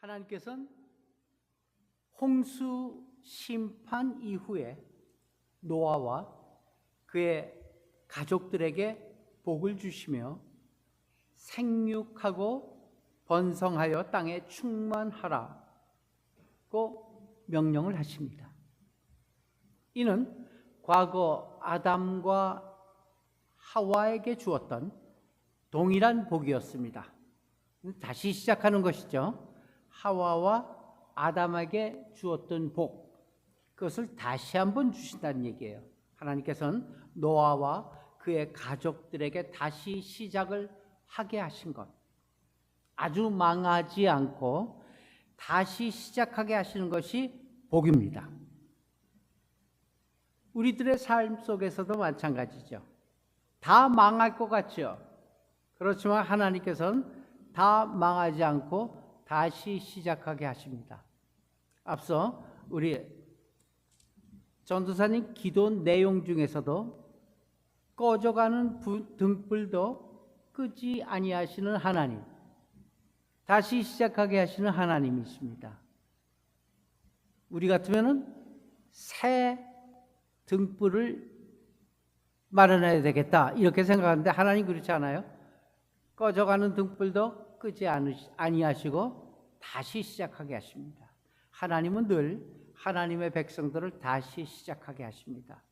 하나님께서는 홍수 심판 이후에 노아와 그의 가족들에게 복을 주시며 생육하고 번성하여 땅에 충만하라고 명령을 하십니다. 이는 과거 아담과 하와에게 주었던 동일한 복이었습니다. 다시 시작하는 것이죠. 하와와 아담에게 주었던 복, 그것을 다시 한번 주신다는 얘기예요. 하나님께서는 노아와 그의 가족들에게 다시 시작을 하게 하신 것, 아주 망하지 않고 다시 시작하게 하시는 것이 복입니다. 우리들의 삶 속에서도 마찬가지죠. 다 망할 것 같죠. 그렇지만 하나님께서는 다 망하지 않고 다시 시작하게 하십니다. 앞서 우리 전도사님 기도 내용 중에서도 꺼져가는 등불도 끄지 아니하시는 하나님, 다시 시작하게 하시는 하나님이십니다. 우리 같으면은 새 등불을 마련해야 되겠다 이렇게 생각하는데 하나님 그렇지 않아요. 꺼져가는 등불도 끄지 아니하시고 다시 시작하게 하십니다. 하나님은 늘 하나님의 백성들을 다시 시작하게 하십니다.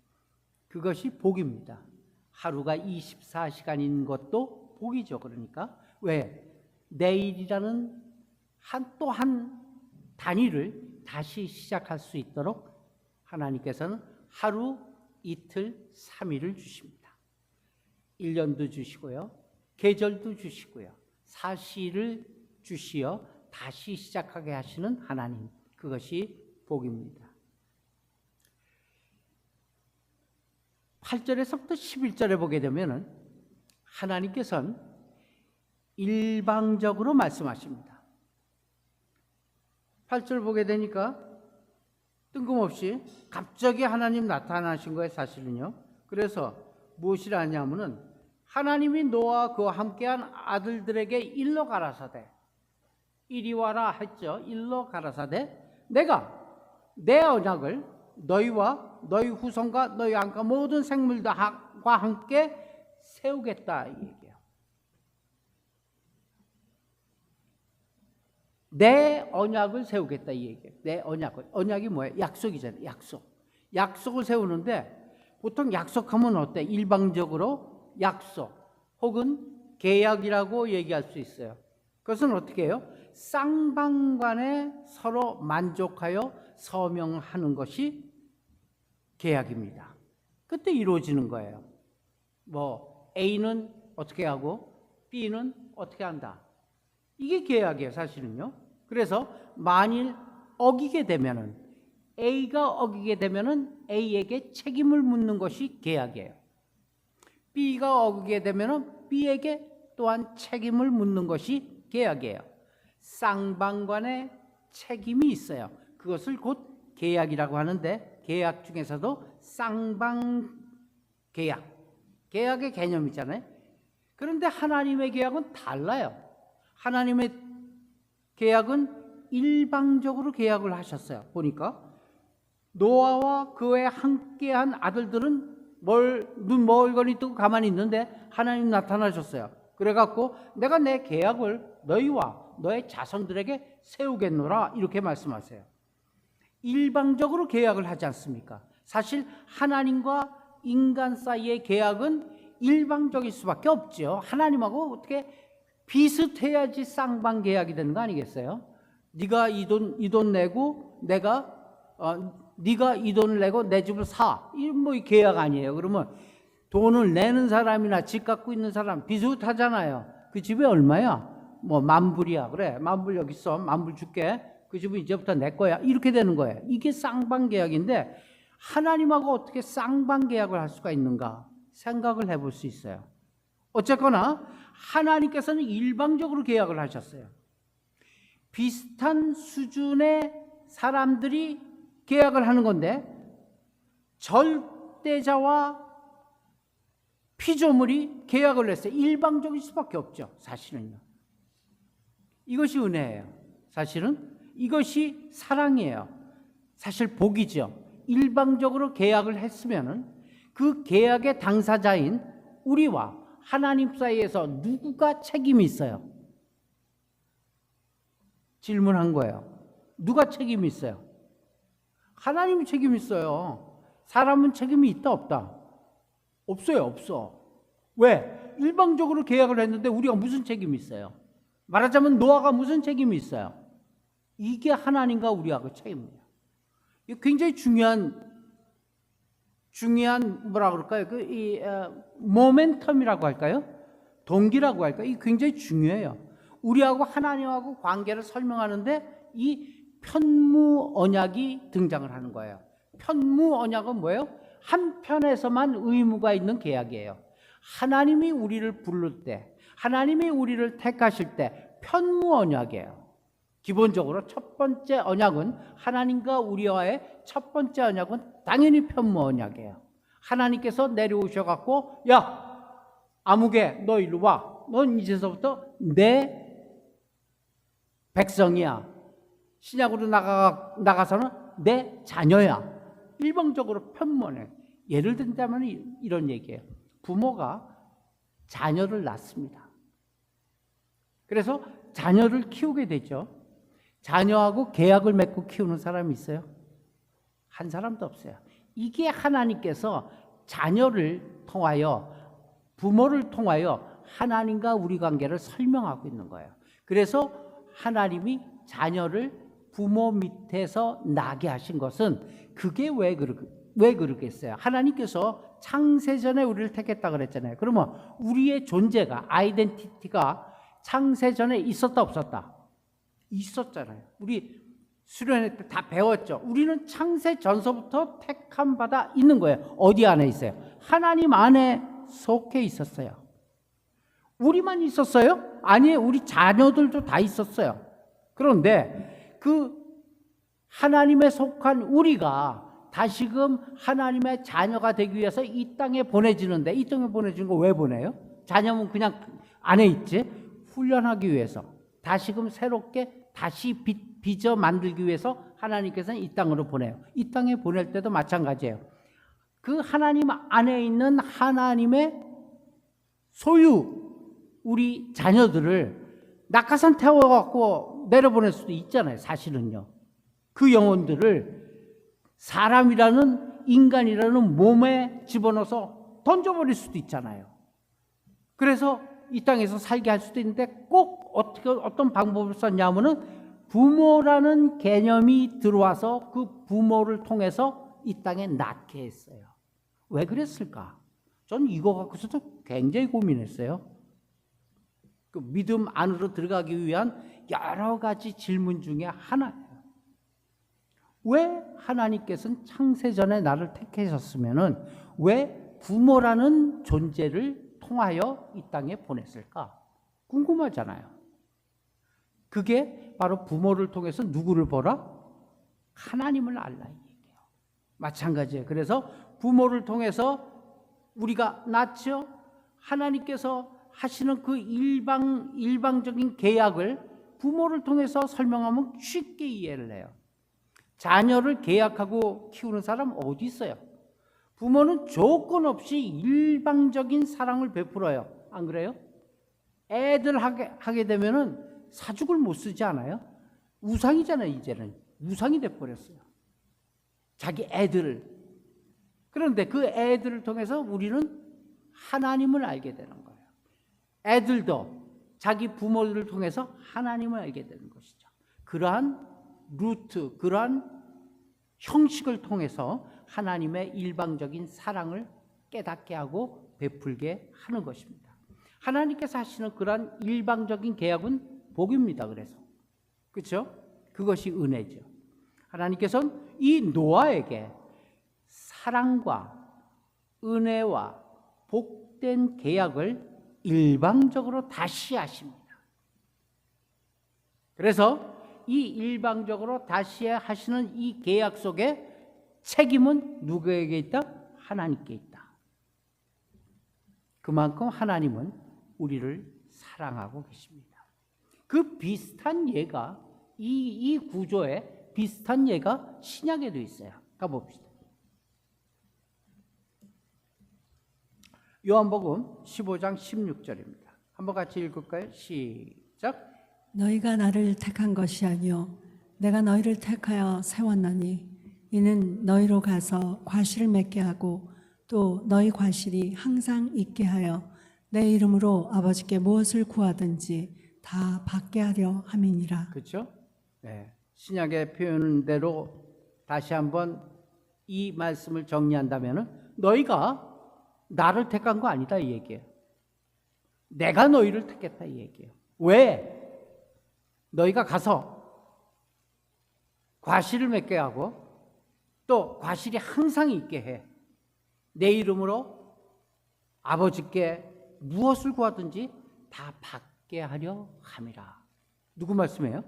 그것이 복입니다. 하루가 24시간인 것도 복이죠. 그러니까 왜? 내일이라는 또 한 단위를 다시 시작할 수 있도록 하나님께서는 하루, 이틀, 3일을 주십니다. 1년도 주시고요, 계절도 주시고요, 사시를 주시어 다시 시작하게 하시는 하나님, 그것이 복입니다. 8절에서부터 11절에 보게 되면 하나님께서는 일방적으로 말씀하십니다. 8절 보게 되니까 뜬금없이 갑자기 하나님 나타나신 거예요, 사실은요. 그래서 무엇이라 하냐면은 하나님이 노아와 그와 함께한 아들들에게 일러 가라사대, 이리 와라 했죠. 일러 가라사대, 내가 내 언약을 너희와 너희 후손과 너희 안과 모든 생물들과 함께 세우겠다 이 얘기예요. 내 언약을 세우겠다 이 얘기예요. 내 언약을. 언약이 뭐예요? 약속이잖아요. 약속을 세우는데 보통 약속하면 어때? 일방적으로 약속 혹은 계약이라고 얘기할 수 있어요. 그것은 어떻게 해요? 쌍방간에 서로 만족하여 서명하는 것이 계약입니다. 그때 이루어지는 거예요. 뭐 A는 어떻게 하고 B는 어떻게 한다. 이게 계약이에요, 사실은요. 그래서 만일 어기게 되면은 A가 어기게 되면은 A에게 책임을 묻는 것이 계약이에요. B가 어기게 되면은 B에게 또한 책임을 묻는 것이 계약이에요. 쌍방간의 책임이 있어요. 그것을 곧 계약이라고 하는데 계약 중에서도 쌍방 계약, 계약의 개념이잖아요. 그런데 하나님의 계약은 달라요. 하나님의 계약은 일방적으로 계약을 하셨어요. 보니까 노아와 그에 함께한 아들들은 눈 멀거니 뜨고 가만히 있는데 하나님 나타나셨어요. 그래갖고 내가 내 계약을 너희와 너의 자손들에게 세우겠노라 이렇게 말씀하세요. 일방적으로 계약을 하지 않습니까? 사실 하나님과 인간 사이의 계약은 일방적일 수밖에 없죠. 하나님하고 어떻게 비슷해야지 쌍방 계약이 되는 거 아니겠어요? 네가 이 돈 내고 내가 네가 이 돈을 내고 내 집을 사. 이건 뭐 계약 아니에요. 그러면 돈을 내는 사람이나 집 갖고 있는 사람 비슷하잖아요. 그 집이 얼마야? 뭐 10,000불이야. 그래, 10,000불 여기 있어. 10,000불 줄게. 그 집은 이제부터 내 거야. 이렇게 되는 거예요. 이게 쌍방 계약인데 하나님하고 어떻게 쌍방 계약을 할 수가 있는가 생각을 해볼 수 있어요. 어쨌거나 하나님께서는 일방적으로 계약을 하셨어요. 비슷한 수준의 사람들이 계약을 하는 건데 절대자와 피조물이 계약을 했어요. 일방적일 수밖에 없죠. 사실은요. 이것이 은혜예요. 사실은 이것이 사랑이에요. 사실 복이죠. 일방적으로 계약을 했으면은 그 계약의 당사자인 우리와 하나님 사이에서 누구가 책임이 있어요? 질문한 거예요. 누가 책임이 있어요? 하나님이 책임이 있어요. 사람은 책임이 있다 없다? 없어요. 없어. 왜? 일방적으로 계약을 했는데 우리가 무슨 책임이 있어요? 말하자면 노아가 무슨 책임이 있어요? 이게 하나님과 우리하고 책임이에요. 이게 굉장히 중요한 뭐라 그럴까요? 모멘텀이라고 할까요? 동기라고 할까요? 이게 굉장히 중요해요. 우리하고 하나님하고 관계를 설명하는데 이 편무 언약이 등장을 하는 거예요. 편무 언약은 뭐예요? 한편에서만 의무가 있는 계약이에요. 하나님이 우리를 부를 때, 하나님이 우리를 택하실 때 편무 언약이에요. 기본적으로 첫 번째 언약은 하나님과 우리와의 첫 번째 언약은 당연히 편무 언약이에요. 하나님께서 내려오셔갖고 야 아무개 너 일로 와. 넌 이제서부터 내 백성이야. 신약으로 나가서는 내 자녀야. 일방적으로 편무 언약. 예를 들자면 이런 얘기예요. 부모가 자녀를 낳습니다. 그래서 자녀를 키우게 되죠. 자녀하고 계약을 맺고 키우는 사람이 있어요? 한 사람도 없어요. 이게 하나님께서 자녀를 통하여 부모를 통하여 하나님과 우리 관계를 설명하고 있는 거예요. 그래서 하나님이 자녀를 부모 밑에서 나게 하신 것은 그게 왜 그러겠어요? 하나님께서 창세전에 우리를 택했다 그랬잖아요. 그러면 우리의 존재가 아이덴티티가 창세전에 있었다 없었다? 있었잖아요. 우리 수련회 때 다 배웠죠. 우리는 창세전서부터 택함 받아 있는 거예요. 어디 안에 있어요? 하나님 안에 속해 있었어요. 우리만 있었어요? 아니에요. 우리 자녀들도 다 있었어요. 그런데 그 하나님에 속한 우리가 다시금 하나님의 자녀가 되기 위해서 이 땅에 보내지는데 이 땅에 보내지는 거 왜 보내요? 자녀는 그냥 안에 있지? 훈련하기 위해서 다시금 새롭게 다시 빚어 만들기 위해서 하나님께서는 이 땅으로 보내요. 이 땅에 보낼 때도 마찬가지예요. 그 하나님 안에 있는 하나님의 소유 우리 자녀들을 낙하산 태워갖고 내려보낼 수도 있잖아요. 사실은요. 그 영혼들을 사람이라는 인간이라는 몸에 집어넣어서 던져버릴 수도 있잖아요. 그래서 이 땅에서 살게 할 수도 있는데 꼭 어떤 방법을 썼냐면은 부모라는 개념이 들어와서 그 부모를 통해서 이 땅에 낳게 했어요. 왜 그랬을까? 저는 이거 갖고서도 굉장히 고민했어요. 그 믿음 안으로 들어가기 위한 여러 가지 질문 중에 하나예요. 왜 하나님께서는 창세전에 나를 택하셨으면은 왜 부모라는 존재를 통하여 이 땅에 보냈을까? 궁금하잖아요. 그게 바로 부모를 통해서 누구를 보라? 하나님을 알라 이 얘기예요. 마찬가지예요. 그래서 부모를 통해서 우리가 낳죠. 하나님께서 하시는 그 일방적인 계약을 부모를 통해서 설명하면 쉽게 이해를 해요. 자녀를 계약하고 키우는 사람 어디 있어요? 부모는 조건 없이 일방적인 사랑을 베풀어요. 안 그래요? 애들 하게 되면은 사죽을 못 쓰지 않아요? 우상이잖아요. 이제는 우상이 돼버렸어요. 자기 애들을. 그런데 그 애들을 통해서 우리는 하나님을 알게 되는 거예요. 애들도 자기 부모들을 통해서 하나님을 알게 되는 것이죠. 그러한 루트, 그러한 형식을 통해서 하나님의 일방적인 사랑을 깨닫게 하고 베풀게 하는 것입니다. 하나님께서 하시는 그러한 일방적인 계약은 복입니다. 그래서 그렇죠? 그것이 은혜죠. 하나님께서는 이 노아에게 사랑과 은혜와 복된 계약을 일방적으로 다시 하십니다. 그래서 이 일방적으로 다시 하시는 이 계약 속에 책임은 누구에게 있다? 하나님께 있다. 그만큼 하나님은 우리를 사랑하고 계십니다. 그 비슷한 예가 이 구조에 비슷한 예가 신약에도 있어요. 가봅시다. 요한복음 15장 16절입니다. 한번 같이 읽을까요? 시작. 너희가 나를 택한 것이 아니요 내가 너희를 택하여 세웠나니 이는 너희로 가서 과실을 맺게 하고 또 너희 과실이 항상 있게 하여 내 이름으로 아버지께 무엇을 구하든지 다 받게 하려 함이니라. 그렇죠? 네. 신약의 표현대로 다시 한번 이 말씀을 정리한다면은 너희가 나를 택한 거 아니다 이 얘기예요. 내가 너희를 택했다 이 얘기예요. 왜? 너희가 가서 과실을 맺게 하고 또 과실이 항상 있게 해. 내 이름으로 아버지께 무엇을 구하든지 다 받게 하려 함이라. 누구 말씀이에요?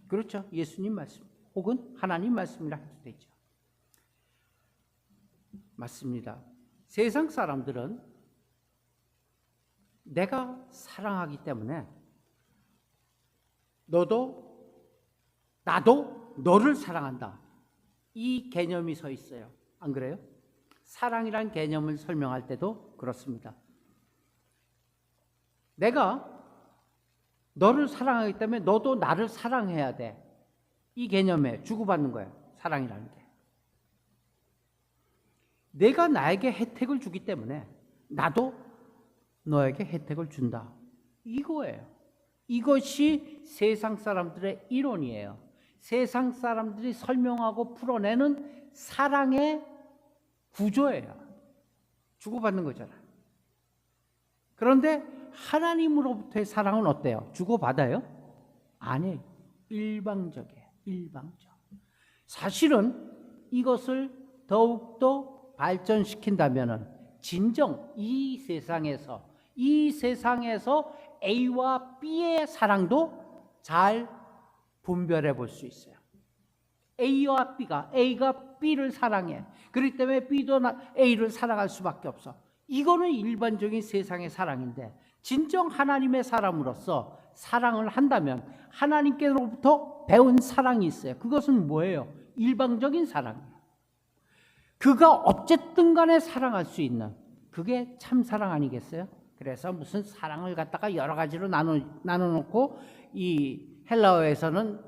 그렇죠. 예수님 말씀 혹은 하나님 말씀이라 해도 되죠. 맞습니다. 세상 사람들은 내가 사랑하기 때문에 나도 너를 사랑한다. 이 개념이 서 있어요. 안 그래요? 사랑이란 개념을 설명할 때도 그렇습니다. 내가 너를 사랑하기 때문에 너도 나를 사랑해야 돼. 이 개념에 주고받는 거예요. 사랑이라는 게. 내가 나에게 혜택을 주기 때문에 나도 너에게 혜택을 준다. 이거예요. 이것이 세상 사람들의 이론이에요. 세상 사람들이 설명하고 풀어내는 사랑의 구조예요. 주고받는 거잖아요. 그런데 하나님으로부터의 사랑은 어때요? 주고받아요? 아니에요. 일방적이에요. 일방적. 사실은 이것을 더욱더 발전시킨다면 진정 이 세상에서 A와 B의 사랑도 잘 분별해 볼 수 있어요. A가 B를 사랑해. 그렇기 때문에 B도 A를 사랑할 수밖에 없어. 이거는 일반적인 세상의 사랑인데 진정 하나님의 사람으로서 사랑을 한다면 하나님께로부터 배운 사랑이 있어요. 그것은 뭐예요? 일방적인 사랑이에요. 그가 어쨌든 간에 사랑할 수 있는 그게 참 사랑 아니겠어요? 그래서 무슨 사랑을 갖다가 여러 가지로 나눠놓고 이 헬라어에서는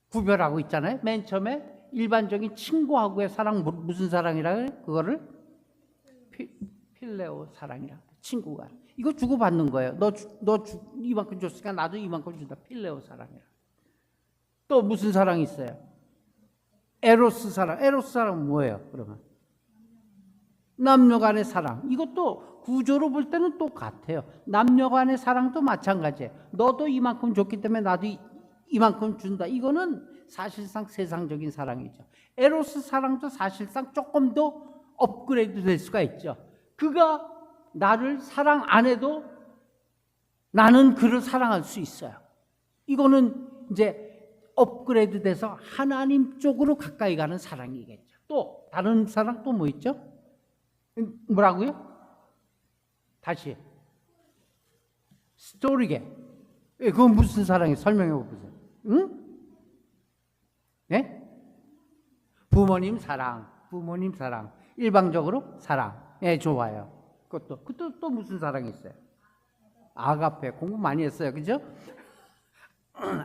구별하고 있잖아요. 맨 처음에 일반적인 친구하고의 사랑 무슨 사랑이라 그래요? 그거를 필레오 사랑이라 그래요. 친구가 이거 주고받는 거예요. 너 이만큼 줬으니까 나도 이만큼 준다. 필레오 사랑이라. 또 무슨 사랑이 있어요? 에로스 사랑. 에로스 사랑은 뭐예요? 그러면 남녀 간의 사랑. 이것도 구조로 볼 때는 똑같아요. 남녀 간의 사랑도 마찬가지예요. 너도 이만큼 줬기 때문에 나도 이만큼 준다. 이거는 사실상 세상적인 사랑이죠. 에로스 사랑도 사실상 조금 더 업그레이드 될 수가 있죠. 그가 나를 사랑 안 해도 나는 그를 사랑할 수 있어요. 이거는 이제 업그레이드 돼서 하나님 쪽으로 가까이 가는 사랑이겠죠. 또 다른 사랑 또 뭐 있죠? 뭐라고요? 다시 스토리게. 그건 무슨 사랑이에요? 설명해 보세요. 응? 네? 부모님 사랑. 일방적으로 사랑. 예, 좋아요. 그것도 또 무슨 사랑이 있어요? 아가페. 공부 많이 했어요. 그죠?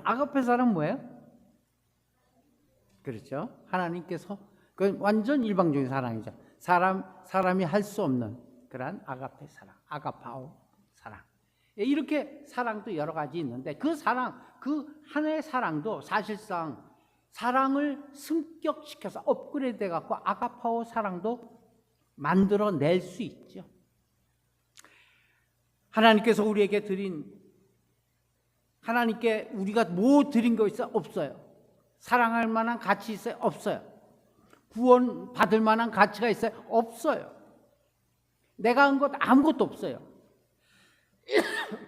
아가페 사랑 뭐예요? 그렇죠. 하나님께서 그 완전 일방적인 사랑이죠. 사람이 할 수 없는 그러한 아가페 사랑, 아가파오 사랑. 이렇게 사랑도 여러 가지 있는데 그 사랑, 그 하나의 사랑도 사실상 사랑을 승격시켜서 업그레이드 해갖고 아가파오 사랑도 만들어낼 수 있죠. 하나님께서 우리에게 하나님께 우리가 뭐 드린 거 있어요? 없어요. 사랑할 만한 가치 있어요? 없어요. 구원 받을 만한 가치가 있어요? 없어요. 내가 한 것 아무것도 없어요.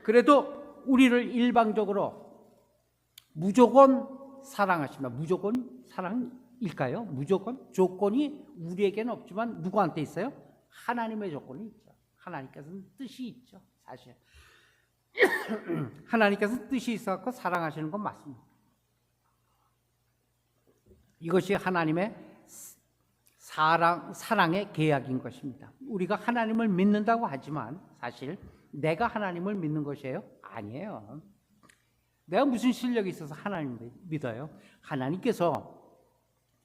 그래도 우리를 일방적으로 무조건 사랑하십니다. 무조건 사랑일까요? 무조건? 조건이 우리에게는 없지만 누구한테 있어요? 하나님의 조건이 있죠. 하나님께서는 뜻이 있죠. 사실 하나님께서 뜻이 있어서 사랑하시는 건 맞습니다. 이것이 하나님의 사랑의 계약인 것입니다. 우리가 하나님을 믿는다고 하지만 사실 내가 하나님을 믿는 것이에요? 아니에요. 내가 무슨 실력이 있어서 하나님을 믿어요? 하나님께서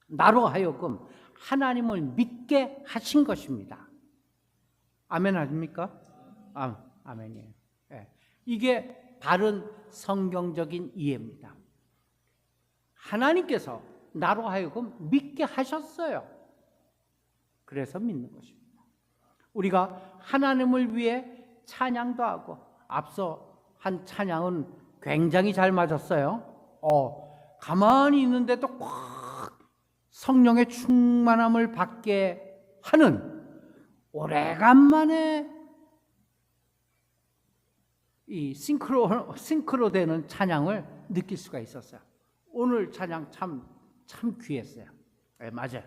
나로 하여금 하나님을 믿게 하신 것입니다. 아멘 아닙니까? 아멘이에요. 네. 이게 바른 성경적인 이해입니다. 하나님께서 나로 하여금 믿게 하셨어요. 그래서 믿는 것입니다. 우리가 하나님을 위해 찬양도 하고 앞서 한 찬양은 굉장히 잘 맞았어요. 가만히 있는데도 꽉 성령의 충만함을 받게 하는 오래간만에 이 싱크로되는 찬양을 느낄 수가 있었어요. 오늘 찬양 참 귀했어요. 네, 맞아요.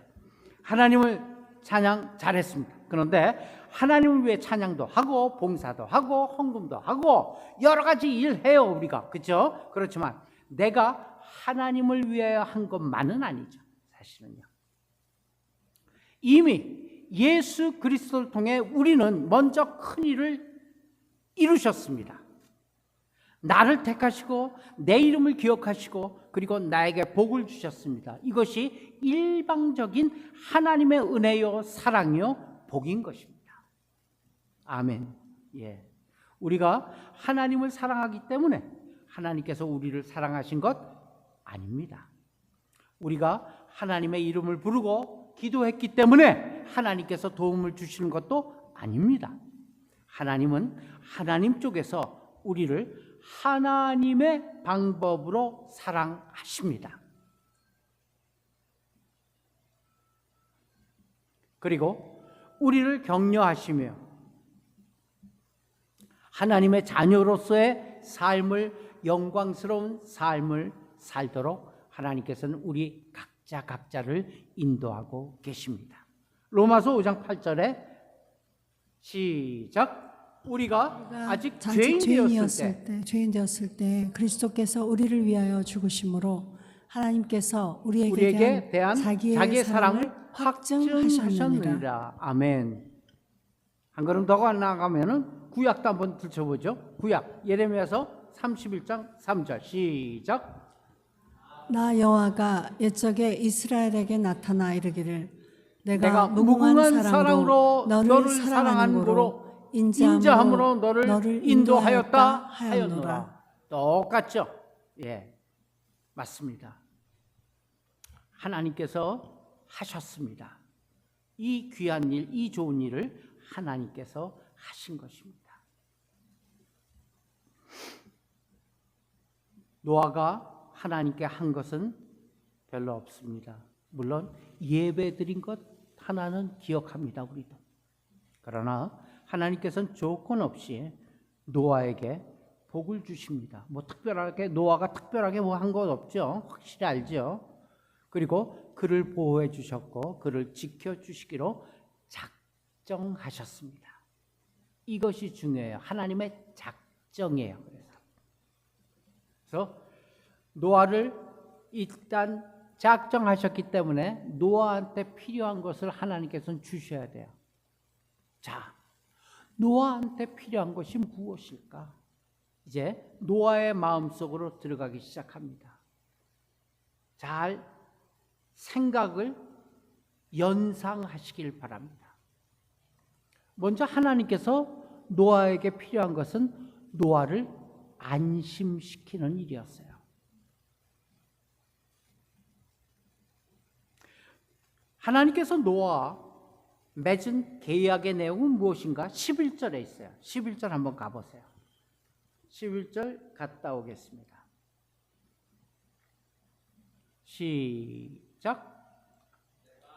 하나님을 찬양 잘했습니다. 그런데 하나님을 위해 찬양도 하고 봉사도 하고 헌금도 하고 여러 가지 일해요 우리가. 그렇죠? 그렇지만 내가 하나님을 위하여 한 것만은 아니죠. 사실은요. 이미 예수 그리스도를 통해 우리는 먼저 큰 일을 이루셨습니다. 나를 택하시고 내 이름을 기억하시고 그리고 나에게 복을 주셨습니다. 이것이 일방적인 하나님의 은혜요 사랑이요 복인 것입니다. 아멘. 예. 우리가 하나님을 사랑하기 때문에 하나님께서 우리를 사랑하신 것 아닙니다. 우리가 하나님의 이름을 부르고 기도했기 때문에 하나님께서 도움을 주시는 것도 아닙니다. 하나님은 하나님 쪽에서 우리를 하나님의 방법으로 사랑하십니다. 그리고 우리를 격려하시며 하나님의 자녀로서의 삶을 영광스러운 삶을 살도록 하나님께서는 우리 각자를 인도하고 계십니다. 로마서 5장 8절에 시작. 우리가 아직 죄인 되었을 때 그리스도께서 우리를 위하여 죽으심으로 하나님께서 우리에게 대한 자기의 사랑을 확증하셨느니라. 아멘. 한 걸음 더 나아가면은 구약도 한번 들춰보죠. 구약 예레미야서 31장 3절 시작. 나 여호와가 옛적에 이스라엘에게 나타나 이르기를 내가 무궁한 사랑으로 너를 사랑한 고로 인자함으로 너를 인도하였다 하였노라. 똑같죠? 예, 맞습니다. 하나님께서 하셨습니다. 이 귀한 일, 이 좋은 일을 하나님께서 하신 것입니다. 노아가 하나님께 한 것은 별로 없습니다. 물론 예배 드린 것 하나는 기억합니다. 우리도. 그러나 하나님께서는 조건 없이 노아에게 복을 주십니다. 뭐 특별하게 노아가 특별하게 뭐 한 것 없죠. 확실히 알죠. 그리고 그를 보호해 주셨고 그를 지켜 주시기로 작정하셨습니다. 이것이 중요해요. 하나님의 작정이에요. 그래서 노아를 일단 작정하셨기 때문에 노아한테 필요한 것을 하나님께서는 주셔야 돼요. 자, 노아한테 필요한 것이 무엇일까? 이제 노아의 마음속으로 들어가기 시작합니다. 잘 생각을 연상하시길 바랍니다. 먼저 하나님께서 노아에게 필요한 것은 노아를 안심시키는 일이었어요. 하나님께서 노아와 맺은 계약의 내용은 무엇인가? 11절에 있어요. 11절 한번 가보세요. 11절 갔다 오겠습니다. 시작.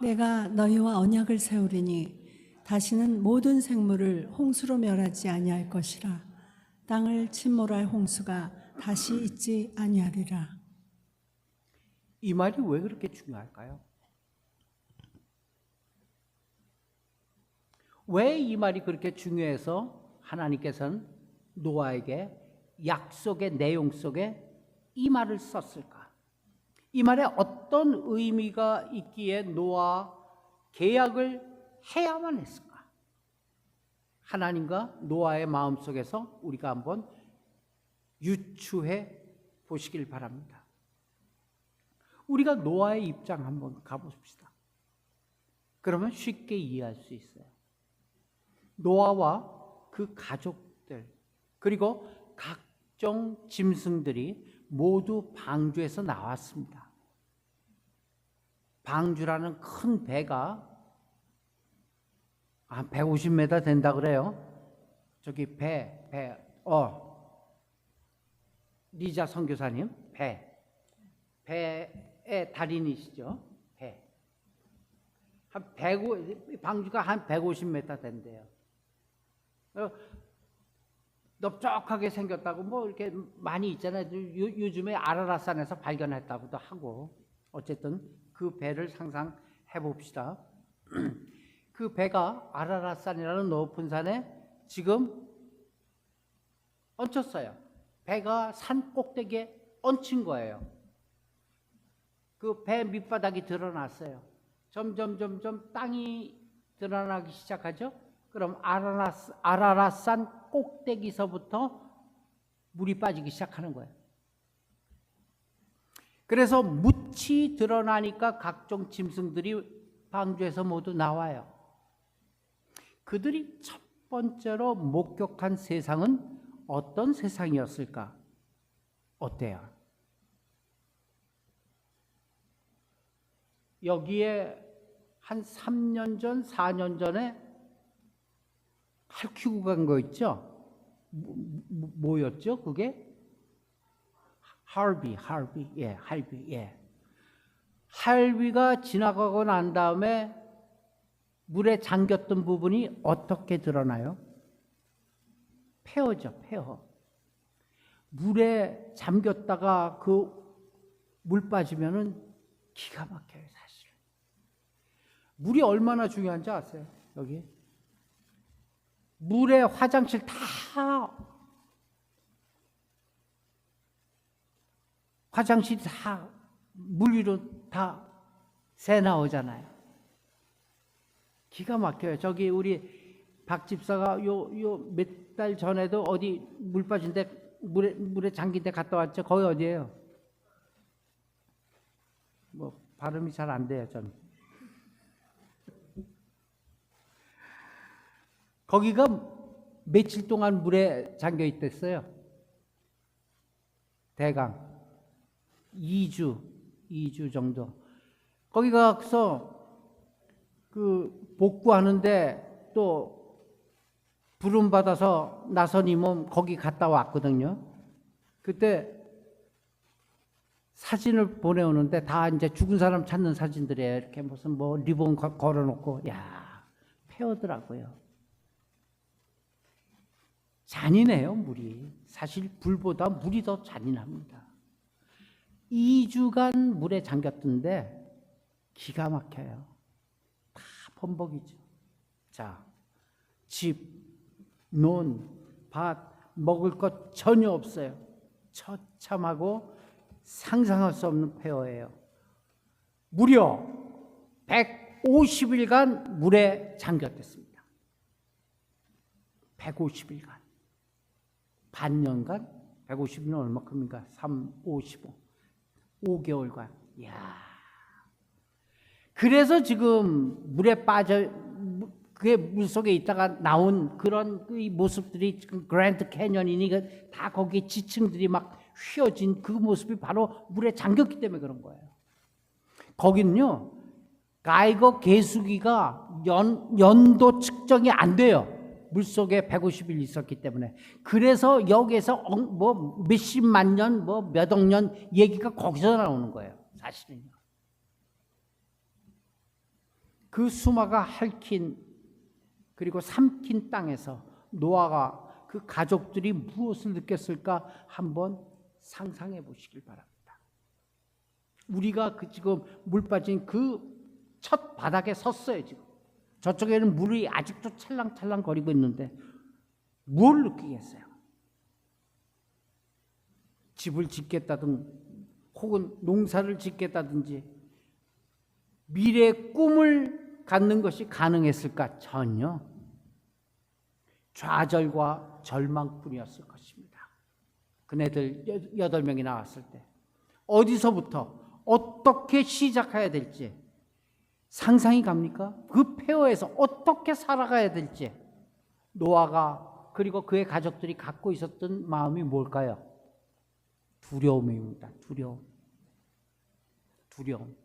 내가 너희와 언약을 세우리니 다시는 모든 생물을 홍수로 멸하지 아니할 것이라. 땅을 침몰할 홍수가 다시 있지 아니하리라. 이 말이 왜 그렇게 중요할까요? 왜 이 말이 그렇게 중요해서 하나님께서는 노아에게 약속의 내용 속에 이 말을 썼을까? 이 말에 어떤 의미가 있기에 노아와 계약을 해야만 했을까? 하나님과 노아의 마음속에서 우리가 한번 유추해 보시길 바랍니다. 우리가 노아의 입장 한번 가봅시다. 그러면 쉽게 이해할 수 있어요. 노아와 그 가족들 그리고 각종 짐승들이 모두 방주에서 나왔습니다. 방주라는 큰 배가 한 150m 된다 그래요. 저기 리자 선교사님 배의 달인이시죠. 방주가 한 150m 된대요. 넓적하게 생겼다고 뭐 이렇게 많이 있잖아요. 요즘에 아라라산에서 발견했다고도 하고. 어쨌든 그 배를 상상해 봅시다. 그 배가 아라라산이라는 높은 산에 지금 얹혔어요. 배가 산 꼭대기에 얹힌 거예요. 그 배 밑바닥이 드러났어요. 점점 땅이 드러나기 시작하죠. 그럼 아라라산 꼭대기서부터 물이 빠지기 시작하는 거예요. 그래서 묻이 드러나니까 각종 짐승들이 방주에서 모두 나와요. 그들이 첫 번째로 목격한 세상은 어떤 세상이었을까? 어때요? 여기에 한 3년 전, 4년 전에 핥히고 간 거 있죠? 뭐였죠? 그게? 할비. 할비가 지나가고 난 다음에 물에 잠겼던 부분이 어떻게 드러나요? 폐허죠, 폐허. 물에 잠겼다가 그 물 빠지면은 기가 막혀요, 사실. 물이 얼마나 중요한지 아세요? 여기 물에 화장실 다 물 위로 다 새 나오잖아요. 기가 막혀요. 저기 우리 박 집사가 요 몇 달 전에도 어디 물 빠진데 물에 잠긴 데 갔다 왔죠. 거기 어디예요? 뭐 발음이 잘 안 돼요, 저는. 거기가 며칠 동안 물에 잠겨 있댔어요. 대강 2주 정도. 거기 가서 그 복구하는데 또 부름 받아서 나선이 몸 거기 갔다 왔거든요. 그때 사진을 보내오는데 다 이제 죽은 사람 찾는 사진들이에요. 이렇게 무슨 뭐 리본 걸어놓고, 야, 폐허더라고요. 잔인해요, 물이. 사실 불보다 물이 더 잔인합니다. 2주간 물에 잠겼던데 기가 막혀요. 다 범벅이죠. 자, 집, 논, 밭, 먹을 것 전혀 없어요. 처참하고 상상할 수 없는 폐허예요. 무려 150일간 물에 잠겼댔습니다. 150일간. 반년간? 150일은 얼마큼인가? 3, 5, 15. 5개월간. 이야. 그래서 지금 물에 빠져, 그게 물속에 있다가 나온 그런 이 모습들이 지금 그랜드 캐년이니 다 거기에 지층들이 막 휘어진 그 모습이 바로 물에 잠겼기 때문에 그런 거예요. 거기는요, 가이거 계수기가 연도 측정이 안 돼요. 물속에 150일 있었기 때문에. 그래서 여기에서 뭐 몇십만 년, 뭐 몇억 년 얘기가 거기서 나오는 거예요. 사실은요. 그 수마가 핥힌 그리고 삼킨 땅에서 노아가 그 가족들이 무엇을 느꼈을까 한번 상상해 보시길 바랍니다. 우리가 지금 물 빠진 그 첫 바닥에 섰어요. 지금 저쪽에는 물이 아직도 찰랑찰랑 거리고 있는데 뭘 느끼겠어요? 집을 짓겠다든 혹은 농사를 짓겠다든지 미래의 꿈을 갖는 것이 가능했을까? 전혀. 좌절과 절망뿐이었을 것입니다. 그네들 8명이 나왔을 때 어디서부터 어떻게 시작해야 될지 상상이 갑니까? 그 폐허에서 어떻게 살아가야 될지 노아가 그리고 그의 가족들이 갖고 있었던 마음이 뭘까요? 두려움입니다. 두려움.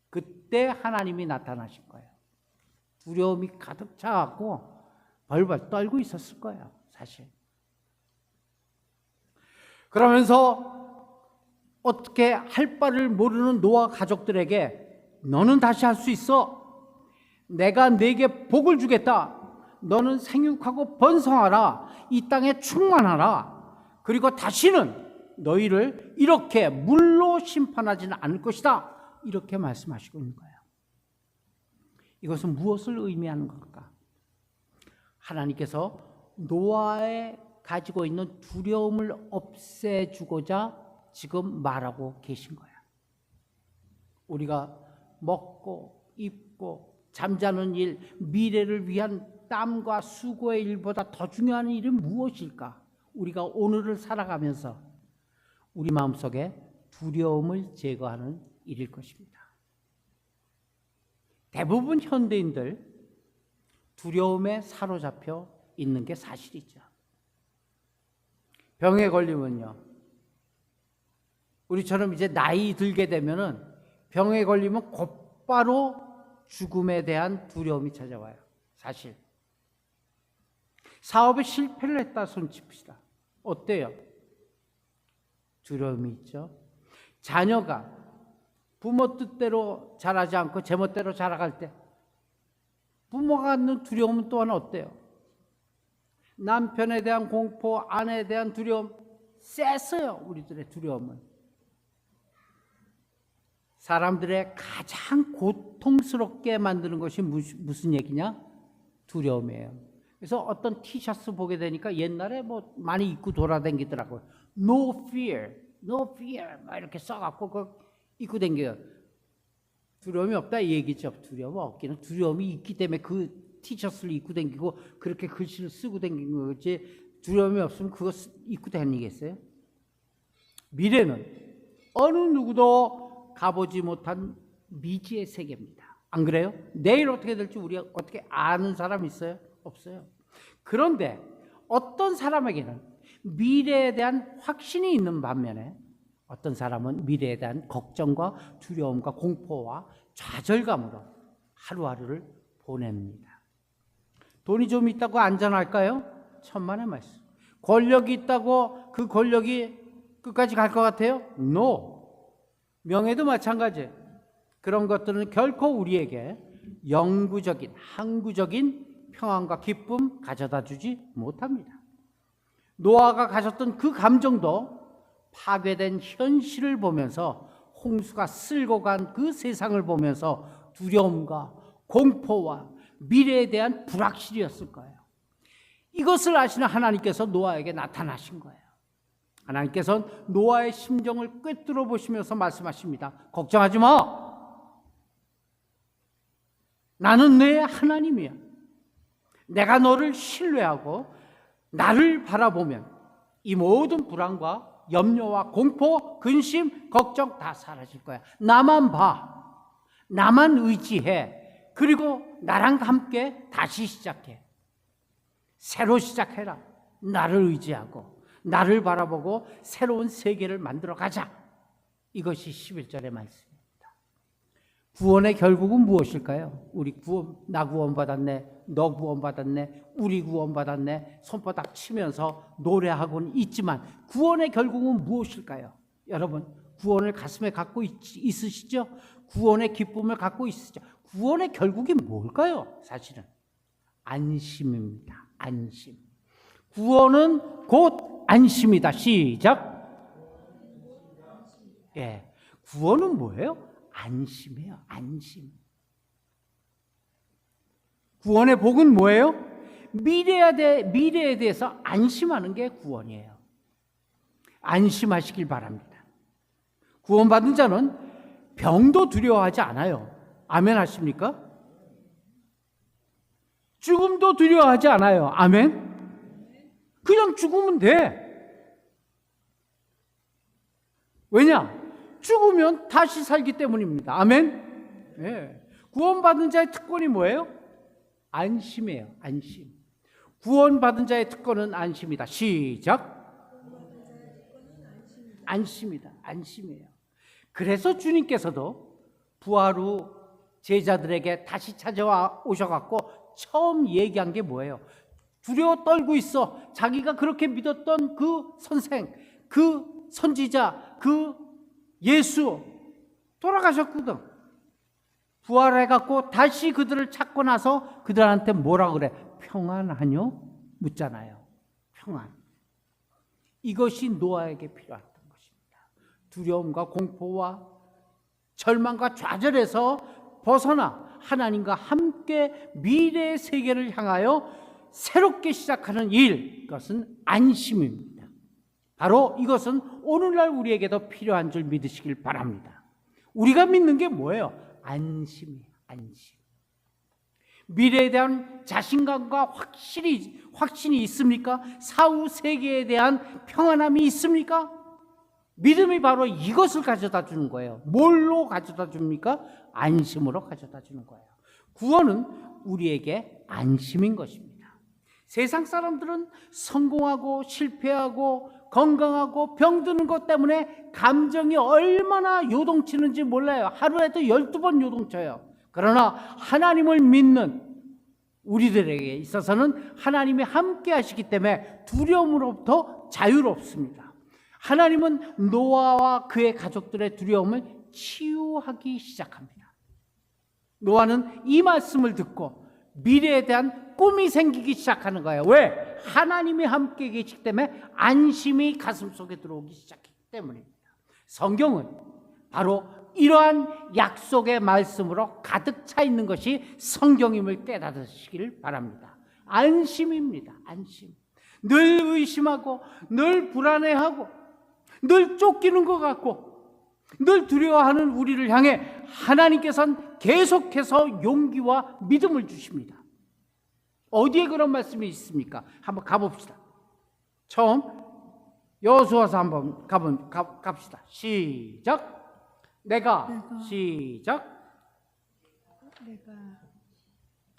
그때 하나님이 나타나신 거예요. 두려움이 가득 차갖고 벌벌 떨고 있었을 거예요, 사실. 그러면서 어떻게 할 바를 모르는 노아 가족들에게 너는 다시 할 수 있어. 내가 네게 복을 주겠다. 너는 생육하고 번성하라. 이 땅에 충만하라. 그리고 다시는 너희를 이렇게 물로 심판하지는 않을 것이다. 이렇게 말씀하시고 있는 거예요. 이것은 무엇을 의미하는 걸까? 하나님께서 노아의 가지고 있는 두려움을 없애주고자 지금 말하고 계신 거야. 우리가 먹고 입고 잠자는 일, 미래를 위한 땀과 수고의 일보다 더 중요한 일은 무엇일까? 우리가 오늘을 살아가면서 우리 마음속에 두려움을 제거하는 일일 것입니다. 대부분 현대인들 두려움에 사로잡혀 있는 게 사실이죠. 병에 걸리면요, 우리처럼 이제 나이 들게 되면은 병에 걸리면 곧바로 죽음에 대한 두려움이 찾아와요. 사실 사업에 실패를 했다 손칩시다. 어때요? 두려움이 있죠. 자녀가 부모 뜻대로 자라지 않고 제멋대로 자라갈 때 부모가 갖는 두려움은 또한 어때요? 남편에 대한 공포, 아내에 대한 두려움 셌어요. 우리들의 두려움은 사람들의 가장 고통스럽게 만드는 것이 무슨 얘기냐? 두려움이에요. 그래서 어떤 티셔츠 보게 되니까 옛날에 뭐 많이 입고 돌아다니더라고요. No fear, no fear 막 이렇게 써갖고 그 입고 다녀요. 두려움이 없다 이 얘기죠. 두려움 없기는 두려움이 있기 때문에 그 티셔츠를 입고 다니고 그렇게 글씨를 쓰고 다니는 거지. 두려움이 없으면 그거 입고 다니겠어요? 미래는 어느 누구도 가보지 못한 미지의 세계입니다. 안 그래요? 내일 어떻게 될지 우리가 어떻게 아는 사람 있어요? 없어요. 그런데 어떤 사람에게는 미래에 대한 확신이 있는 반면에 어떤 사람은 미래에 대한 걱정과 두려움과 공포와 좌절감으로 하루하루를 보냅니다. 돈이 좀 있다고 안전할까요? 천만의 말씀. 권력이 있다고 그 권력이 끝까지 갈 것 같아요? No. 명예도 마찬가지예요. 그런 것들은 결코 우리에게 영구적인, 항구적인 평안과 기쁨 가져다 주지 못합니다. 노아가 가졌던 그 감정도 파괴된 현실을 보면서 홍수가 쓸고 간 그 세상을 보면서 두려움과 공포와 미래에 대한 불확실이었을 거예요. 이것을 아시는 하나님께서 노아에게 나타나신 거예요. 하나님께서는 노아의 심정을 꿰뚫어 보시면서 말씀하십니다. 걱정하지 마. 나는 내 하나님이야. 내가 너를 신뢰하고 나를 바라보면 이 모든 불안과 염려와 공포, 근심, 걱정 다 사라질 거야. 나만 봐. 나만 의지해. 그리고 나랑 함께 다시 시작해. 새로 시작해라. 나를 의지하고 나를 바라보고 새로운 세계를 만들어 가자. 이것이 11절의 말씀입니다. 구원의 결국은 무엇일까요? 우리 나 구원받았네, 너 구원받았네, 우리 구원받았네 손바닥 치면서 노래하고는 있지만 구원의 결국은 무엇일까요? 여러분 구원을 가슴에 갖고 있으시죠? 구원의 기쁨을 갖고 있으시죠? 구원의 결국이 뭘까요? 사실은 안심입니다. 안심. 구원은 곧 안심이다. 시작. 예, 구원은 뭐예요? 안심이에요. 안심. 구원의 복은 뭐예요? 미래에 대해서 안심하는 게 구원이에요. 안심하시길 바랍니다. 구원받은 자는 병도 두려워하지 않아요. 아멘 하십니까? 죽음도 두려워하지 않아요. 아멘? 그냥 죽으면 돼. 왜냐? 죽으면 다시 살기 때문입니다. 아멘? 네. 구원받은 자의 특권이 뭐예요? 안심이에요. 안심. 구원받은 자의 특권은 안심이다. 시작. 안심이다. 안심이에요. 그래서 주님께서도 부활 후 제자들에게 다시 찾아와 오셔갖고 처음 얘기한 게 뭐예요? 두려워 떨고 있어. 자기가 그렇게 믿었던 그 선생, 그 선지자, 그 예수 돌아가셨거든. 부활해갖고 다시 그들을 찾고 나서 그들한테 뭐라 그래? 평안하뇨? 묻잖아요. 평안. 이것이 노아에게 필요했던 것입니다. 두려움과 공포와 절망과 좌절에서 벗어나 하나님과 함께 미래의 세계를 향하여 새롭게 시작하는 일, 그것은 안심입니다. 바로 이것은 오늘날 우리에게도 필요한 줄 믿으시길 바랍니다. 우리가 믿는 게 뭐예요? 안심이에요. 안심. 미래에 대한 자신감과 확신이 있습니까? 사후 세계에 대한 평안함이 있습니까? 믿음이 바로 이것을 가져다 주는 거예요. 뭘로 가져다 줍니까? 안심으로 가져다 주는 거예요. 구원은 우리에게 안심인 것입니다. 세상 사람들은 성공하고 실패하고 건강하고 병드는 것 때문에 감정이 얼마나 요동치는지 몰라요. 하루에도 12번 요동쳐요. 그러나 하나님을 믿는 우리들에게 있어서는 하나님이 함께 하시기 때문에 두려움으로부터 자유롭습니다. 하나님은 노아와 그의 가족들의 두려움을 치유하기 시작합니다. 노아는 이 말씀을 듣고 미래에 대한 꿈이 생기기 시작하는 거예요. 왜? 하나님이 함께 계시기 때문에 안심이 가슴속에 들어오기 시작했기 때문입니다. 성경은 바로 이러한 약속의 말씀으로 가득 차 있는 것이 성경임을 깨달으시길 바랍니다. 안심입니다. 안심. 늘 의심하고 늘 불안해하고 늘 쫓기는 것 같고 늘 두려워하는 우리를 향해 하나님께서는 계속해서 용기와 믿음을 주십니다. 어디에 그런 말씀이 있습니까? 한번 가봅시다. 처음 여호수아서 한번 갑시다. 시작. 내가 시작.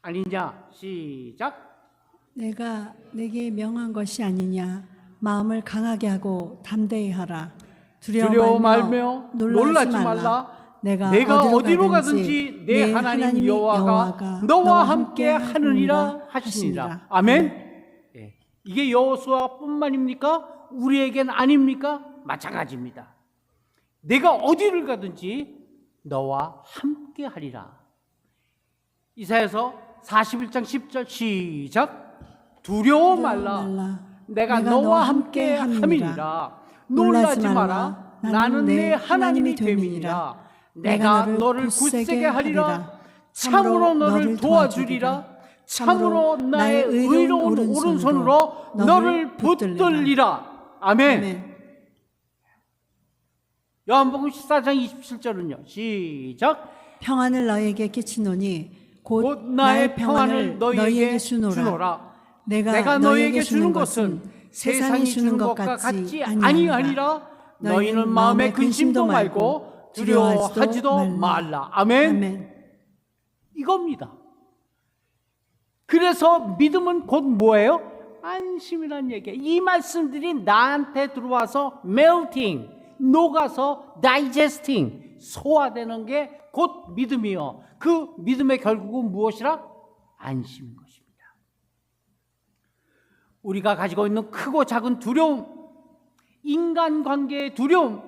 아니냐 시작. 내가 내게 명한 것이 아니냐. 마음을 강하게 하고 담대히 하라. 두려워 말며 놀라지 말라. 내가 어디로 가든지 내 하나님 여호와가 너와 함께 하느니라 하시니라. 아멘. 네. 이게 여호수아뿐만입니까? 우리에겐 아닙니까? 마찬가지입니다. 내가 어디를 가든지 너와 함께 하리라. 이사야서 41장 10절 시작. 두려워 말라. 내가 너와 함께 함이니라. 놀라지 마라. 나는 내 하나님이 됨이니라. 내가 너를 굳세게 하리라. 참으로 너를 도와주리라. 참으로 나의 의로운 오른손으로 너를 붙들리라. 아멘. 요한복음 14장 27절은요. 시작. 평안을 너에게 끼치노니 곧 나의 평안을 너희에게 주노라. 내가 너희에게 주는 것은 세상이 주는 것과 같지 아니하니라. 너희는 마음에 근심도 말고 두려워하지도 말라. 아멘. 이겁니다. 그래서 믿음은 곧 뭐예요? 안심이란 얘기예요. 이 말씀들이 나한테 들어와서 melting, 녹아서 digesting, 소화되는 게 곧 믿음이요. 그 믿음의 결국은 무엇이라? 안심인 것입니다. 우리가 가지고 있는 크고 작은 두려움, 인간관계의 두려움,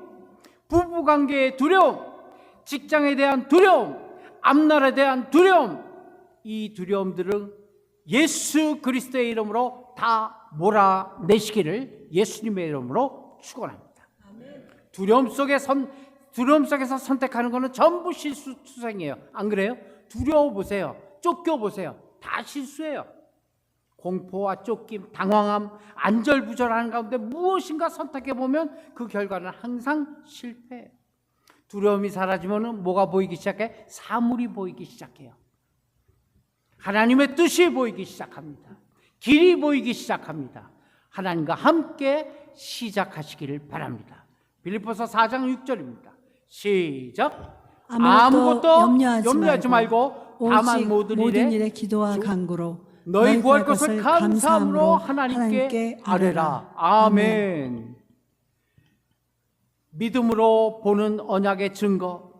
부부관계의 두려움, 직장에 대한 두려움, 앞날에 대한 두려움, 이 두려움들은 예수 그리스도의 이름으로 다 몰아내시기를 예수님의 이름으로 축원합니다. 두려움 속에서 선택하는 것은 전부 실수투성이에요. 안 그래요? 두려워 보세요. 쫓겨 보세요. 다 실수예요. 공포와 쫓김, 당황함, 안절부절하는 가운데 무엇인가 선택해보면 그 결과는 항상 실패해요. 두려움이 사라지면 뭐가 보이기 시작해? 사물이 보이기 시작해요. 하나님의 뜻이 보이기 시작합니다. 길이 보이기 시작합니다. 하나님과 함께 시작하시기를 바랍니다. 빌립보서 4장 6절입니다. 시작. 아무것도 염려하지 말고 다만 모든 일에 기도와 간구로 너희 구할 것을 감사함으로 하나님께 아뢰라. 아멘. 믿음으로 보는 언약의 증거,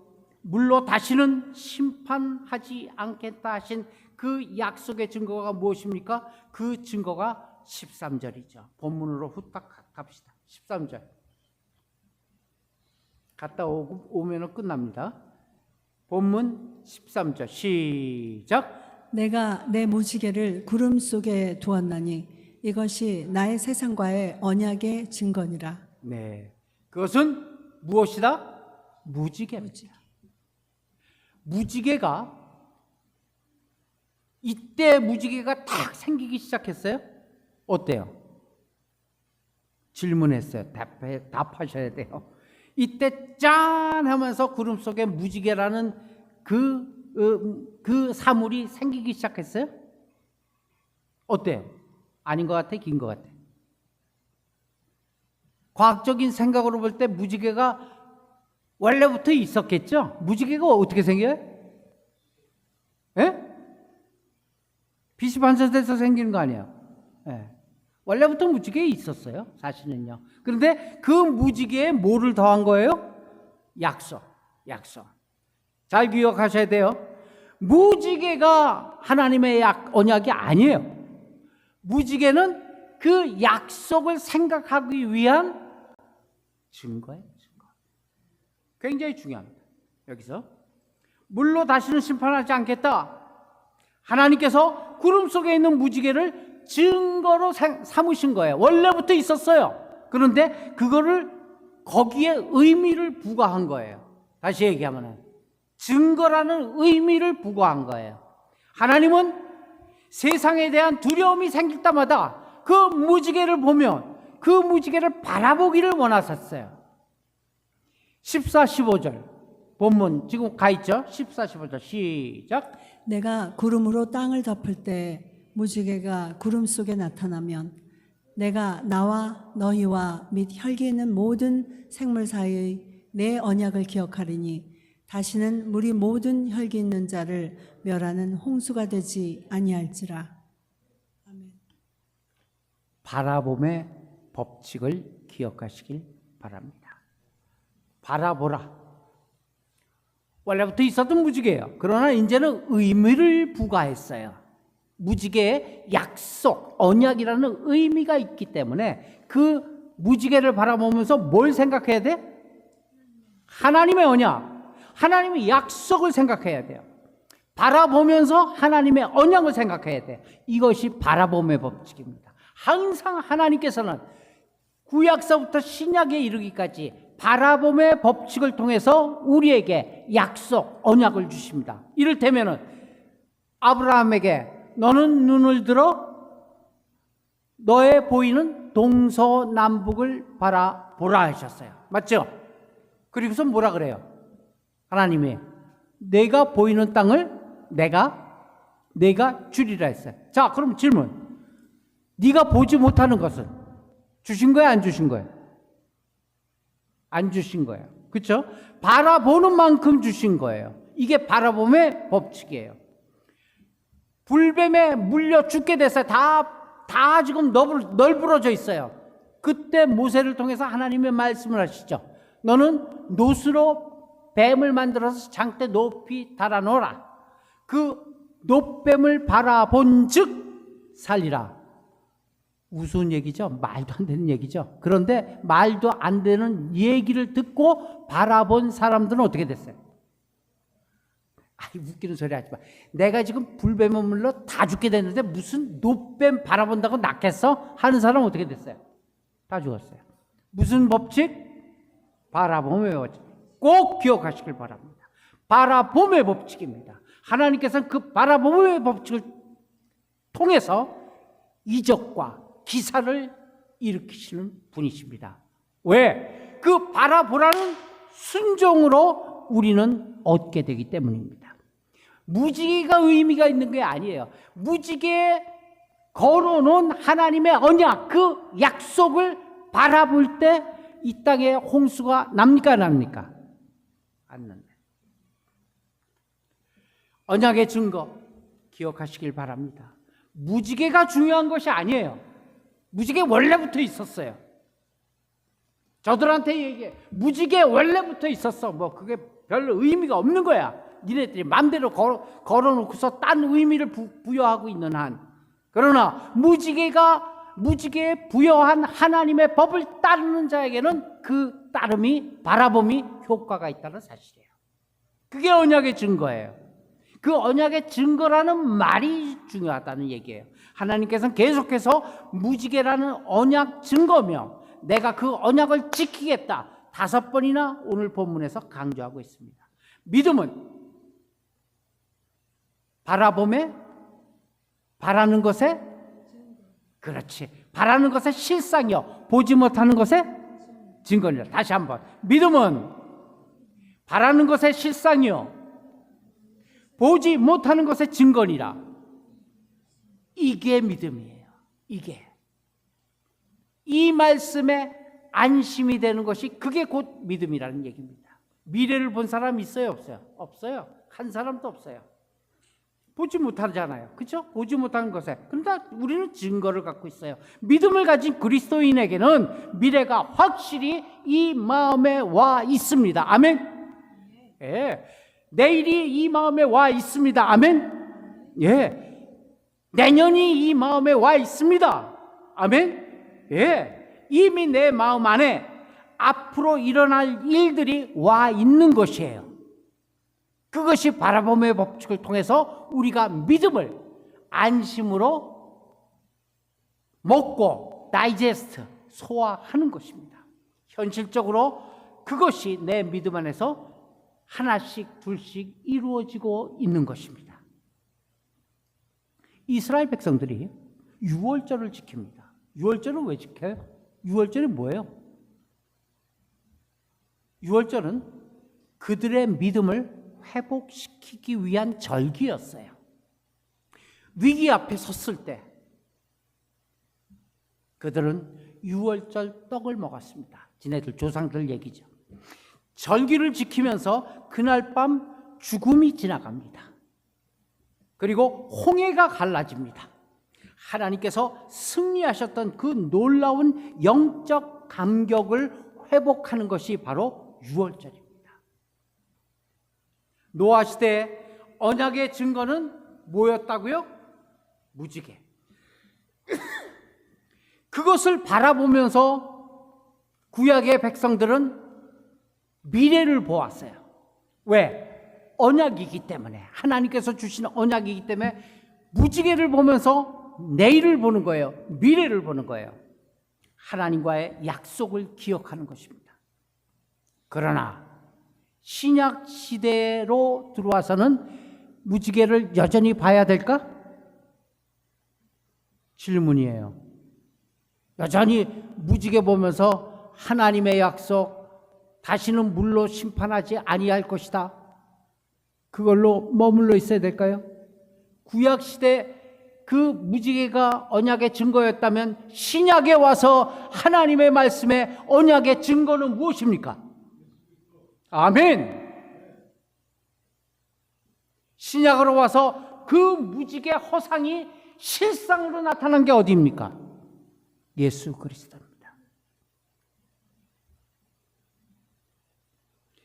물로 다시는 심판하지 않겠다 하신 그 약속의 증거가 무엇입니까? 그 증거가 13절이죠. 본문으로 후딱 갑시다. 13절. 갔다 오면 끝납니다. 본문 13절 시작. 내가 내 무지개를 구름 속에 두었나니 이것이 나의 세상과의 언약의 증거니라. 네, 그것은 무엇이다? 무지개입니다. 무지개가 이때 무지개가 탁 생기기 시작했어요. 어때요? 질문했어요. 답하셔야 돼요. 이때 짠 하면서 구름 속에 무지개라는 그 사물이 생기기 시작했어요? 어때요? 아닌 것 같아? 긴 것 같아? 과학적인 생각으로 볼 때 무지개가 원래부터 있었겠죠? 무지개가 어떻게 생겨요? 예? 빛이 반사돼서 생기는 거 아니에요? 예. 원래부터 무지개에 있었어요, 사실은요. 그런데 그 무지개에 뭐를 더한 거예요? 약속. 잘 기억하셔야 돼요. 무지개가 하나님의 언약이 아니에요. 무지개는 그 약속을 생각하기 위한 증거예요. 증거. 굉장히 중요합니다. 여기서 물로 다시는 심판하지 않겠다. 하나님께서 구름 속에 있는 무지개를 증거로 삼으신 거예요. 원래부터 있었어요. 그런데 그거를 거기에 의미를 부과한 거예요. 다시 얘기하면 증거라는 의미를 부과한 거예요. 하나님은 세상에 대한 두려움이 생길 때마다 그 무지개를 보면 그 무지개를 바라보기를 원하셨어요. 14, 15절 본문 지금 가 있죠? 14, 15절 시작. 내가 구름으로 땅을 덮을 때 무지개가 구름 속에 나타나면 내가 나와 너희와 및 혈기 있는 모든 생물 사이의 내 언약을 기억하리니 다시는 물이 모든 혈기 있는 자를 멸하는 홍수가 되지 아니할지라. 아멘. 바라봄의 법칙을 기억하시길 바랍니다. 바라보라. 원래부터 있었던 무지개예요. 그러나 이제는 의미를 부과했어요. 무지개에 약속, 언약이라는 의미가 있기 때문에 그 무지개를 바라보면서 뭘 생각해야 돼? 하나님의 언약, 하나님의 약속을 생각해야 돼요. 바라보면서 하나님의 언약을 생각해야 돼. 이것이 바라봄의 법칙입니다. 항상 하나님께서는 구약서부터 신약에 이르기까지 바라봄의 법칙을 통해서 우리에게 약속, 언약을 주십니다. 이를테면은 아브라함에게 너는 눈을 들어 너의 보이는 동서남북을 바라보라 하셨어요. 맞죠? 그리고서 뭐라 그래요? 하나님이 내가 보이는 땅을 내가 주리라 했어요. 자, 그럼 질문. 네가 보지 못하는 것은 주신 거예요, 안 주신 거예요? 안 주신 거예요. 그렇죠? 바라보는 만큼 주신 거예요. 이게 바라봄의 법칙이에요. 불뱀에 물려 죽게 됐어요. 다 지금 널브러져 있어요. 그때 모세를 통해서 하나님의 말씀을 하시죠. 너는 놋으로 뱀을 만들어서 장대 높이 달아놓으라. 그 놋뱀을 바라본 즉 살리라. 우스운 얘기죠. 말도 안 되는 얘기죠. 그런데 말도 안 되는 얘기를 듣고 바라본 사람들은 어떻게 됐어요? 웃기는 소리 하지 마. 내가 지금 불뱀을 물러 다 죽게 됐는데 무슨 놋뱀 바라본다고 낫겠어? 하는 사람은 어떻게 됐어요? 다 죽었어요. 무슨 법칙? 바라봄의 법칙. 꼭 기억하시길 바랍니다. 바라봄의 법칙입니다. 하나님께서는 그 바라봄의 법칙을 통해서 이적과 기사를 일으키시는 분이십니다. 왜? 그 바라보라는 순종으로 우리는 얻게 되기 때문입니다. 무지개가 의미가 있는 게 아니에요. 무지개에 걸어놓은 하나님의 언약, 그 약속을 바라볼 때 이 땅에 홍수가 납니까 안 납니까? 안 난다. 언약의 증거 기억하시길 바랍니다. 무지개가 중요한 것이 아니에요. 무지개 원래부터 있었어요. 저들한테 얘기해. 무지개 원래부터 있었어. 뭐 그게 별로 의미가 없는 거야. 니네들이 마음대로 걸어놓고서 딴 의미를 부여하고 있는 한. 그러나 무지개에 부여한 하나님의 법을 따르는 자에게는 그 따름이, 바라봄이 효과가 있다는 사실이에요. 그게 언약의 증거예요. 그 언약의 증거라는 말이 중요하다는 얘기예요. 하나님께서는 계속해서 무지개라는 언약 증거며 내가 그 언약을 지키겠다 5번이나 오늘 본문에서 강조하고 있습니다. 믿음은 바라봄에, 바라는 것에, 그렇지, 바라는 것의 실상이요 보지 못하는 것의 증거니라. 다시 한번, 믿음은 바라는 것의 실상이요 보지 못하는 것의 증거니라. 이게 믿음이에요. 이게 이 말씀에 안심이 되는 것이 그게 곧 믿음이라는 얘기입니다. 미래를 본 사람 있어요? 없어요? 없어요. 한 사람도 없어요. 보지 못하잖아요. 그렇죠? 보지 못하는 것에. 그러나 우리는 증거를 갖고 있어요. 믿음을 가진 그리스도인에게는 미래가 확실히 이 마음에 와 있습니다. 아멘. 예. 내일이 이 마음에 와 있습니다. 아멘. 예. 내년이 이 마음에 와 있습니다. 아멘. 예. 이미 내 마음 안에 앞으로 일어날 일들이 와 있는 것이에요. 그것이 바라봄의 법칙을 통해서 우리가 믿음을 안심으로 먹고 다이제스트, 소화하는 것입니다. 현실적으로 그것이 내 믿음 안에서 하나씩 둘씩 이루어지고 있는 것입니다. 이스라엘 백성들이 유월절을 지킵니다. 유월절은 왜 지켜요? 유월절이 뭐예요? 유월절은 그들의 믿음을 회복시키기 위한 절기였어요. 위기 앞에 섰을 때 그들은 유월절 떡을 먹었습니다. 지네들 조상들 얘기죠. 절기를 지키면서 그날 밤 죽음이 지나갑니다. 그리고 홍해가 갈라집니다. 하나님께서 승리하셨던 그 놀라운 영적 감격을 회복하는 것이 바로 유월절입니다. 노아 시대의 언약의 증거는 뭐였다고요? 무지개. 그것을 바라보면서 구약의 백성들은 미래를 보았어요. 왜? 언약이기 때문에, 하나님께서 주신 언약이기 때문에 무지개를 보면서 내일을 보는 거예요. 미래를 보는 거예요. 하나님과의 약속을 기억하는 것입니다. 그러나 신약 시대로 들어와서는 무지개를 여전히 봐야 될까? 질문이에요. 여전히 무지개 보면서 하나님의 약속, 다시는 물로 심판하지 아니할 것이다, 그걸로 머물러 있어야 될까요? 구약 시대 그 무지개가 언약의 증거였다면 신약에 와서 하나님의 말씀의 언약의 증거는 무엇입니까? 아멘. 신약으로 와서 그 무지개 허상이 실상으로 나타난 게 어디입니까? 예수 그리스도입니다.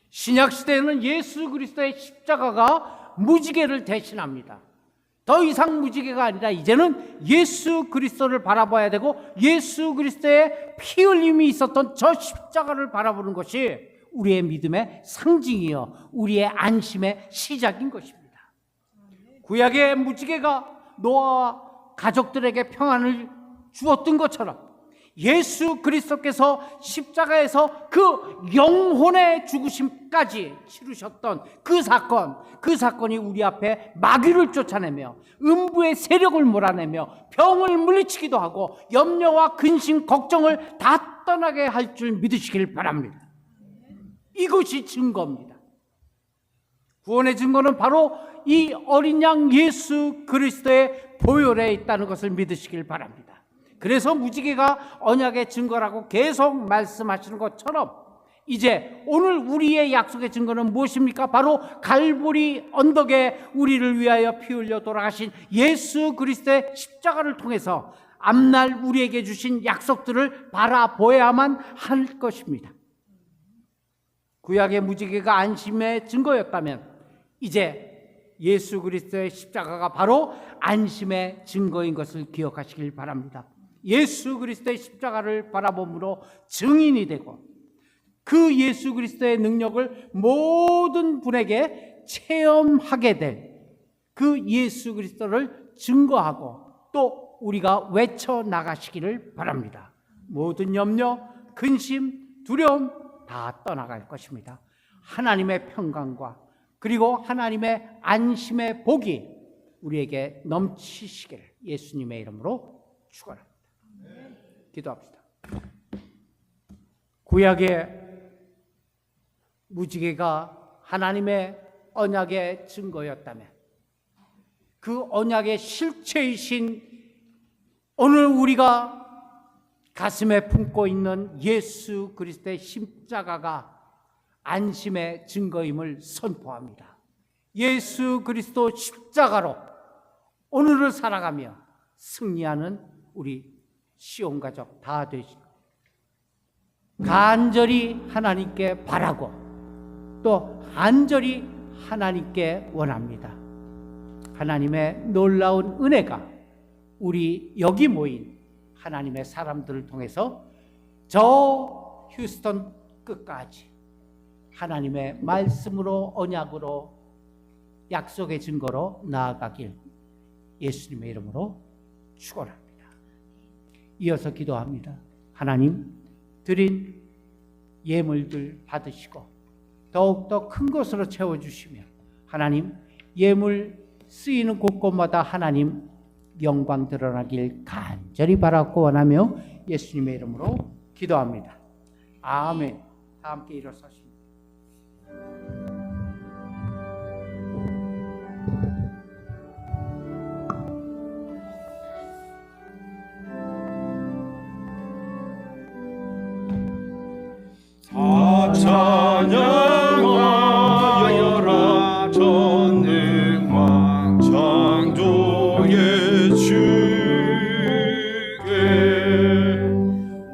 신약 시대에는 예수 그리스도의 십자가가 무지개를 대신합니다. 더 이상 무지개가 아니라 이제는 예수 그리스도를 바라봐야 되고 예수 그리스도의 피 흘림이 있었던 저 십자가를 바라보는 것이 우리의 믿음의 상징이요 우리의 안심의 시작인 것입니다. 구약의 무지개가 노아와 가족들에게 평안을 주었던 것처럼 예수 그리스도께서 십자가에서 그 영혼의 죽으심까지 치르셨던 그 사건이 우리 앞에 마귀를 쫓아내며 음부의 세력을 몰아내며 병을 물리치기도 하고 염려와 근심, 걱정을 다 떠나게 할 줄 믿으시길 바랍니다. 이것이 증거입니다. 구원의 증거는 바로 이 어린 양 예수 그리스도의 보혈에 있다는 것을 믿으시길 바랍니다. 그래서 무지개가 언약의 증거라고 계속 말씀하시는 것처럼 이제 오늘 우리의 약속의 증거는 무엇입니까? 바로 갈보리 언덕에 우리를 위하여 피 흘려 돌아가신 예수 그리스도의 십자가를 통해서 앞날 우리에게 주신 약속들을 바라보아야만 할 것입니다. 구약의 무지개가 안심의 증거였다면 이제 예수 그리스도의 십자가가 바로 안심의 증거인 것을 기억하시길 바랍니다. 예수 그리스도의 십자가를 바라봄으로 증인이 되고 그 예수 그리스도의 능력을 모든 분에게 체험하게 될 그 예수 그리스도를 증거하고 또 우리가 외쳐 나가시기를 바랍니다. 모든 염려, 근심, 두려움 다 떠나갈 것입니다. 하나님의 평강과 그리고 하나님의 안심의 복이 우리에게 넘치시기를 예수님의 이름으로 축원합니다. 기도합시다. 구약의 무지개가 하나님의 언약의 증거였다면 그 언약의 실체이신 오늘 우리가 가슴에 품고 있는 예수 그리스도의 십자가가 안심의 증거임을 선포합니다. 예수 그리스도 십자가로 오늘을 살아가며 승리하는 우리 시온 가족 다 되시고 간절히 하나님께 바라고 또 간절히 하나님께 원합니다. 하나님의 놀라운 은혜가 우리 여기 모인 하나님의 사람들을 통해서 저 휴스턴 끝까지 하나님의 말씀으로 언약으로 약속의 증거로 나아가길 예수님의 이름으로 축원합니다. 이어서 기도합니다. 하나님 드린 예물들 받으시고 더욱더 큰 것으로 채워주시며 하나님 예물 쓰이는 곳곳마다 하나님 영광 드러나길 간절히 바라고 원하며 예수님의 이름으로 기도합니다. 아멘. 다 함께 일어서십니다. 다 찬양하여라 전능왕 창조의 주께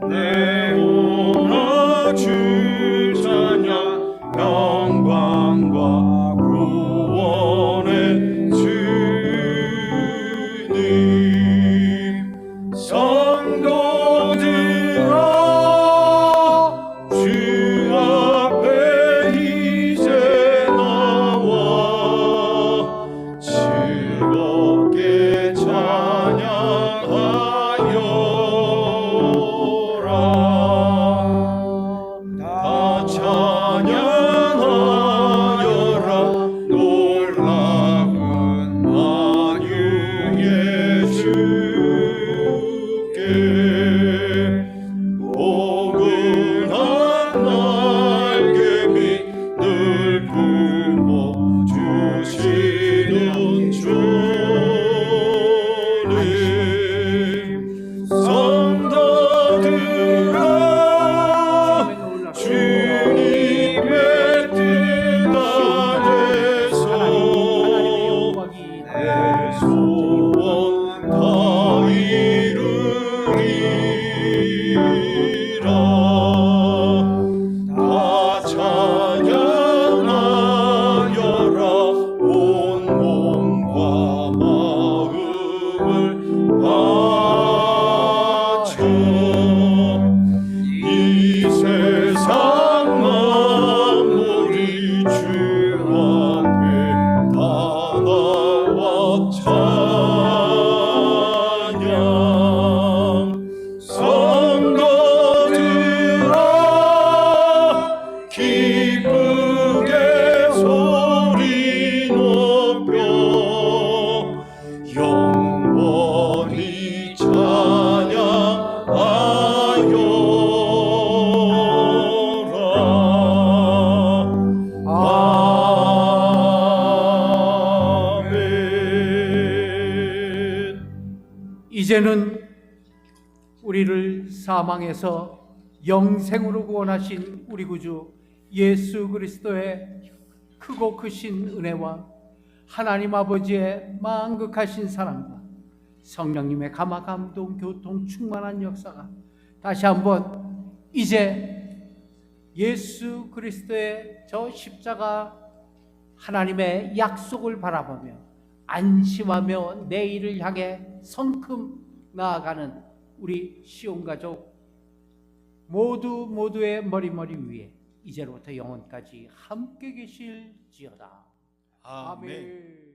내 오라 주 찬양 영광과 구원의 주님 성도들아 주 앞에 이제 나와 즐겁게 찬양하여라. 다 찬양하여라. 놀라운 만유의 주께 포근한 날개미 늘 품어주시는 주님 성도들아 주님의 뜻 안에서 내 소원 다 이루리라. 다 찬양하여라 이제는 우리를 사망에서 영생으로 구원하신 우리 구주 예수 그리스도의 크고 크신 은혜와 하나님 아버지의 만극하신 사랑과 성령님의 감화 감동 교통 충만한 역사가 다시 한번 이제 예수 그리스도의 저 십자가 하나님의 약속을 바라보며 안심하며 내일을 향해 성큼 나아가는 우리 시온 가족 모두의 머리머리 위에 이제로부터 영원까지 함께 계실지어다. 아멘. 아멘.